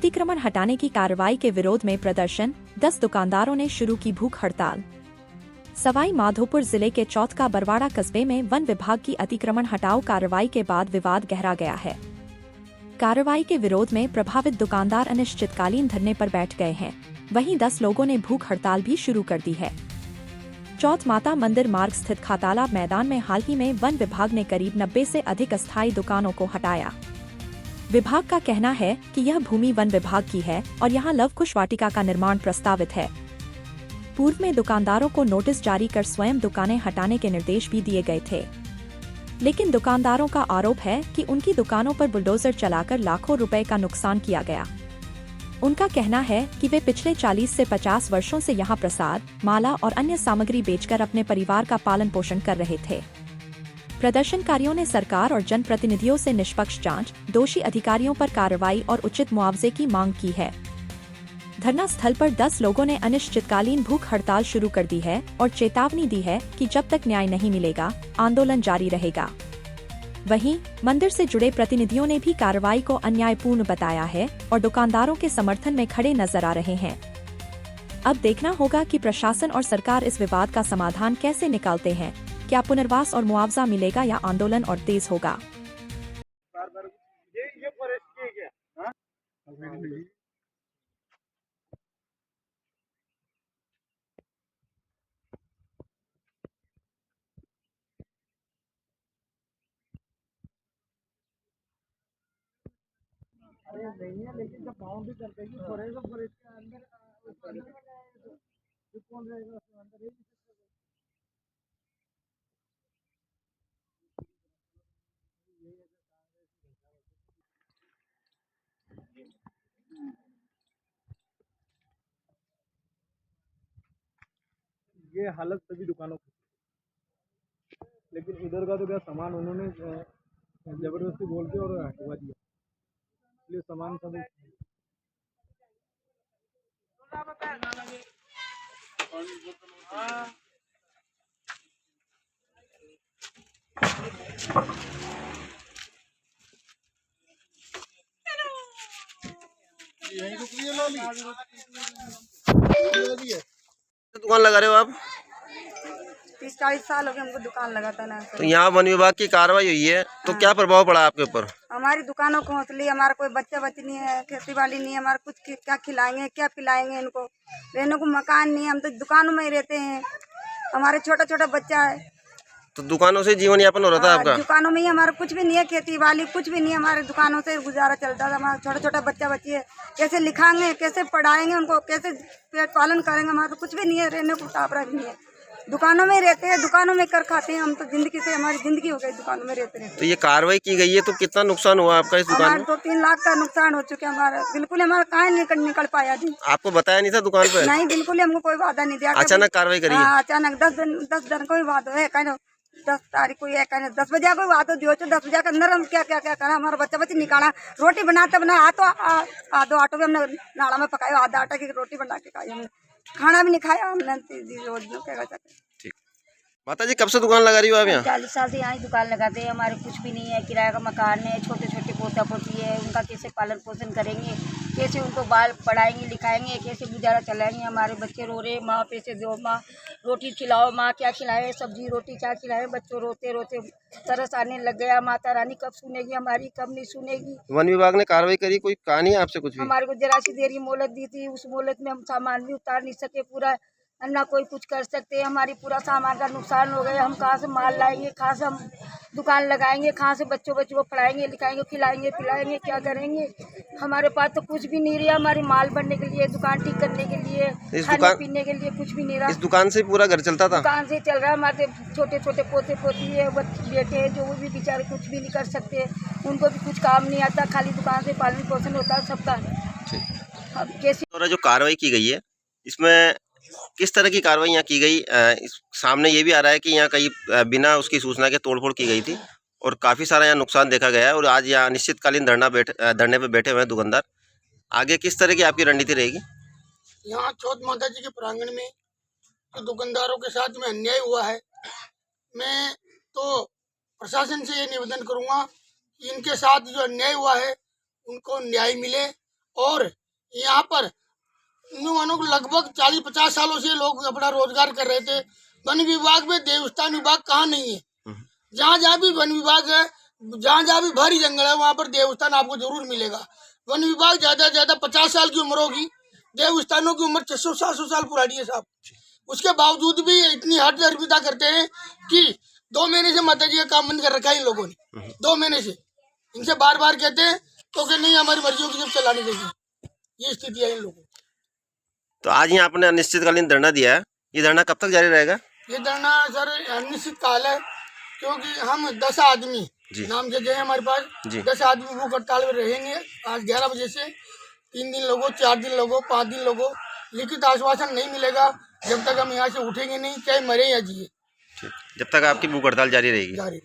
अतिक्रमण हटाने की कार्रवाई के विरोध में प्रदर्शन, 10 दुकानदारों ने शुरू की भूख हड़ताल। सवाई माधोपुर जिले के चौथ बरवाड़ा कस्बे में वन विभाग की अतिक्रमण हटाओ कार्रवाई के बाद विवाद गहरा गया है। कार्रवाई के विरोध में प्रभावित दुकानदार अनिश्चितकालीन धरने पर बैठ गए हैं। वहीं 10 लोगों ने भूख हड़ताल भी शुरू कर दी है। चौथ माता मंदिर मार्ग स्थित खाताला मैदान में हाल ही में वन विभाग ने करीब 90 से अधिक अस्थायी दुकानों को हटाया। विभाग का कहना है कि यह भूमि वन विभाग की है और यहां लव कुश वाटिका का निर्माण प्रस्तावित है। पूर्व में दुकानदारों को नोटिस जारी कर स्वयं दुकानें हटाने के निर्देश भी दिए गए थे, लेकिन दुकानदारों का आरोप है कि उनकी दुकानों पर बुलडोजर चलाकर लाखों रुपए का नुकसान किया गया। उनका कहना है कि वे पिछले 40 से 50 वर्षों से यहां प्रसाद, माला और अन्य सामग्री बेचकर अपने परिवार का पालन पोषण कर रहे थे। प्रदर्शनकारियों ने सरकार और जनप्रतिनिधियों से निष्पक्ष जांच, दोषी अधिकारियों पर कार्रवाई और उचित मुआवजे की मांग की है। धरना स्थल पर 10 लोगों ने अनिश्चितकालीन भूख हड़ताल शुरू कर दी है और चेतावनी दी है कि जब तक न्याय नहीं मिलेगा, आंदोलन जारी रहेगा। वहीं मंदिर से जुड़े प्रतिनिधियों ने भी कार्रवाई को अन्यायपूर्ण बताया है और दुकानदारों के समर्थन में खड़े नजर आ रहे हैं। अब देखना होगा कि प्रशासन और सरकार इस विवाद का समाधान कैसे निकालते हैं। क्या पुनर्वास और मुआवजा मिलेगा या आंदोलन और तेज होगा? अरे नहीं है, लेकिन जब बाउंड्री कर देगी फॉरेस्ट के अंदर उसके अंदर तो कौन रहेगा उसके अंदर? ये हालत सभी दुकानों की, लेकिन उधर का तो क्या सामान उन्होंने जबरदस्ती बोल के और हटवा दिया, इसलिए सामान सब दुकान लगा रहे हो आप? 30-40 साल हो गए हमको दुकान लगाता ना। तो यहाँ वन विभाग की कार्रवाई हुई है, तो क्या प्रभाव पड़ा आपके ऊपर? हमारी दुकानों को हौसली, हमारा कोई बच्चा बच्ची नहीं है, खेती बाड़ी नहीं है, हमारा कुछ क्या खिलाएंगे, क्या पिलाएंगे इनको? रहने को मकान नहीं है, हम तो दुकानों में ही रहते हैं। हमारे छोटा छोटा बच्चा है, तो दुकानों से जीवन यापन हो रहा था आपका? दुकानों में ही, हमारा कुछ भी नहीं है, खेती बाड़ी कुछ भी नहीं है, हमारे दुकानों से गुजारा चलता था। हमारा छोटा छोटा बच्चा बच्ची है, कैसे लिखाएंगे, कैसे पढ़ाएंगे उनको, कैसे पेट पालन करेंगे? हमारा तो कुछ भी नहीं है, रहने को टापरा भी नहीं है। दुकानों में रहते हैं, दुकानों में कर खाते हैं हम तो। जिंदगी से हमारी जिंदगी हो गई दुकानों में रहते रहते। तो ये कार्रवाई की गई है, तो कितना नुकसान हुआ आपका इस दुकान में? 2-3 लाख का नुकसान हो चुका है हमारा। बिल्कुल हमारा कहाँ निकल पाया जी। आपको बताया नहीं था दुकान पे? नहीं, बिल्कुल हमको कोई वादा नहीं दिया। अचानक कार्रवाई करी? अचानक 10 दिन कोई बात है, 10 तारीख को है, 10 बजे कोई बात दियो, 10 बजे के अंदर हम क्या क्या क्या करा? हमारा बच्चा बच्ची निकाला, रोटी बनाते बना आधो आटो भी हमने नाला में पकाया, आधा आटा की रोटी बना के खाई हमने, खाना भी नहीं खाया हमने। ठीक। माता जी, कब से दुकान लगा रही हो आप यहाँ? 40 साल से यहाँ ही दुकान लगाते हैं। हमारे कुछ भी नहीं है, किराया का मकान है, छोटे छोटे पोता पोती है, उनका कैसे पालन पोषण करेंगे, कैसे उनको बाल पढ़ाएंगे लिखाएंगे, कैसे गुजारा चलाएंगे? हमारे बच्चे रो रहे, माँ पैसे दो, माँ रोटी खिलाओ, माँ क्या खिलाए, सब्जी रोटी क्या खिलाए? बच्चों रोते रोते तरस आने लग गया। माता रानी कब सुनेगी हमारी, कब नहीं सुनेगी? वन विभाग ने कार्रवाई करी, कोई कहानी है आपसे कुछ भी? हमारे को जरा सी देरी मोहलत दी थी, उस मोहलत में हम सामान भी उतार नहीं सके पूरा, ना कोई कुछ कर सकते। हमारी पूरा सामान का नुकसान हो गया। हम कहाँ से माल लाएंगे, कहाँ से हम दुकान लगाएंगे, कहाँ से बच्चों को पढ़ाएंगे लिखाएंगे, खिलाएंगे पिलाएंगे, क्या करेंगे? हमारे पास तो कुछ भी नहीं रहा। हमारी माल भरने के लिए, दुकान ठीक करने के लिए, खाने पीने के लिए कुछ भी नहीं रहा। इस दुकान से पूरा घर चलता था? दुकान से चल रहा है। हमारे छोटे छोटे पोते पोती है, बेटे हैं, जो वो भी बेचारे कुछ भी नहीं कर सकते, उनको भी कुछ काम नहीं आता, खाली दुकान से पालन पोषण होता है सबका। अब कैसे जो कार्रवाई की गई है, इसमें किस तरह की कार्रवाई यहाँ की गई? सामने ये भी आ रहा है कि यहाँ कहीं बिना उसकी सूचना के तोड़फोड़ की गई थी और काफ़ी सारा यहाँ नुकसान देखा गया है। और आज यहाँ अनिश्चितकालीन धरने पे बैठे हुए हैं दुकानदार। आगे किस तरह की आपकी रणनीति रहेगी? यहाँ चौथ माता जी के प्रांगण में जो दुकानदारों के साथ में अन्याय हुआ है, मैं तो प्रशासन से ये निवेदन करूँगा कि इनके साथ जो अन्याय हुआ है उनको न्याय मिले और यहाँ पर मानो लगभग 40-50 सालों से लोग अपना रोजगार कर रहे थे। वन विभाग में देवस्थान विभाग कहाँ नहीं है? जहाँ जहाँ भी वन विभाग है, जहाँ जहाँ भी भारी जंगल है, वहाँ पर देवस्थान आपको जरूर मिलेगा। वन विभाग ज्यादा से ज्यादा 50 साल की उम्र होगी, देवस्थानों की उम्र 600-700 साल पुरानी है साहब। उसके बावजूद भी इतनी हद अर्पिता करते हैं कि 2 महीने से माता जी का काम बंद कर रखा है इन लोगों ने। 2 महीने से इनसे बार बार कहते हैं तो कि नहीं हमारी मर्जियों की जब चलानी चाहिए। ये स्थिति है इन लोगों की। तो आज यहाँ आपने अनिश्चितकालीन धरना दिया है, ये धरना कब तक जारी रहेगा? ये धरना सर अनिश्चित काल है, क्योंकि हम 10 आदमी नाम जगह है हमारे पास। 10 आदमी भूख हड़ताल में रहेंगे आज 11 बजे से। 3 दिन लोगों, 4 दिन लोगों, 5 दिन लोगों। लिखित आश्वासन नहीं मिलेगा जब तक हम यहाँ से उठेंगे नहीं, चाहे मरे या जिए। जब तक आपकी भूख हड़ताल जारी रहेगी।